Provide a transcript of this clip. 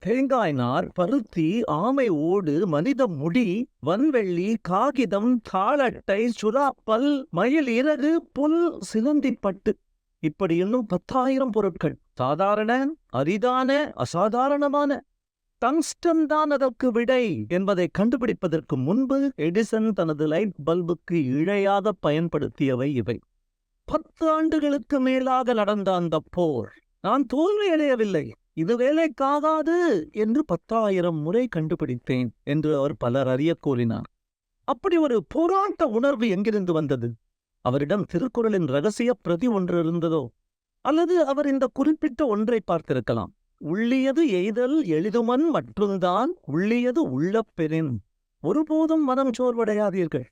தேங்காய் நார், பருத்தி, ஆமை ஓடு, மனித முடி, வன்வெள்ளி, காகிதம், தாளட்டை, சுறாப்பல், மயில் இறகு, புல், சிலந்திப்பட்டு, இப்படி இன்னும் 10,000 பொருட்கள். சாதாரண, அரிதான, அசாதாரணமான. டங்ஸ்டன் தான் அதற்கு விடை என்பதை கண்டுபிடிப்பதற்கு முன்பு எடிசன் தனது லைட் பல்புக்கு இழையாக பயன்படுத்தியவை இவை. 10 ஆண்டுகளுக்கு மேலாக நடந்த அந்த போர் நான் தோல்வியடையவில்லை. இது வேலைக்காகாது என்று 10,000 முறை கண்டுபிடித்தேன் என்று அவர் பலர் அறிய கூறினார். அப்படி ஒரு போராட்ட உணர்வு எங்கிருந்து வந்தது? அவரிடம் திருக்குறளின் இரகசிய பிரதி ஒன்று இருந்ததோ? அல்லது அவர் இந்த குறிப்பிட்ட ஒன்றை பார்த்திருக்கலாம். உள்ளியது எய்தல் எளிதுமன் மற்றும்தான் உள்ளியது உள்ள பெறின். ஒருபோதும் மனம் சோர்வடையாதீர்கள்.